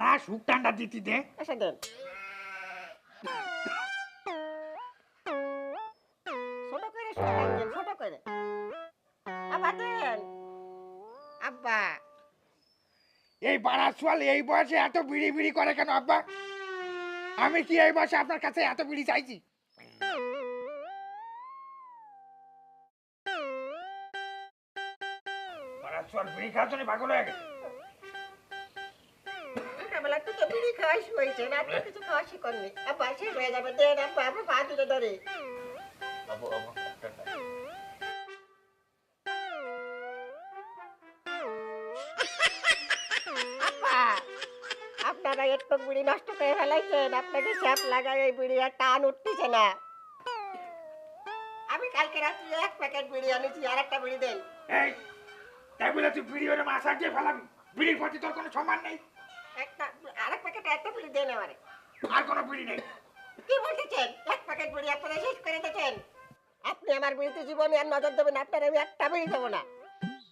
বাড়া সুখ ঠান্ডা দিতি দে। এসে দেন ছোট করে দেন, ছোট করে আব্বা দেন আব্বা। এই বাড়া চল এই বয়সে এত বিড়ি বিড়ি করে কেন আব্বা? আমি কি এই বয়সে আপনার কাছে এত বিড়ি চাইছি? বাড়া চল বিড়ি খাওয়ার জন্য পাগল হয়ে গেছে। ছোটবেলা থেকে বিড়ি খাওয়া শুয়েছে, রাত্রে কিছু খাওয়া শিখননি। আব্বা শেষ হয়ে যাবে, দেন আব্বা, আমার পা দুটো ধরে। আব্বা, আপনারা একটু বিড়ি নষ্ট করে ফেলাইছেন, আপনাকে স্যাপ লাগাই এই বিড়ি আর টান উঠতেছে না। আমি কালকে রাত্রে 1 প্যাকেট বিড়ি আনেছি, আর একটা বিড়ি দেন। এই তাই বলে তুই বিড়ি ওরে মাথা দিয়ে ফেলাবি? বিড়ির প্রতি তোর কোনো সম্মান নেই? আরেক প্যাকেট একটা বিড়ি দেন আমারে। আর কোনো বিড়ি নেই? কি বলতেছেন? 1 প্যাকেট বিড়ি আপনারা শেষ করে দিয়েছেন। আপনি আমার বিড়িতে জীবনে আর নজর দেবেন, আপনার আমি একটা বিড়ি দেবো না।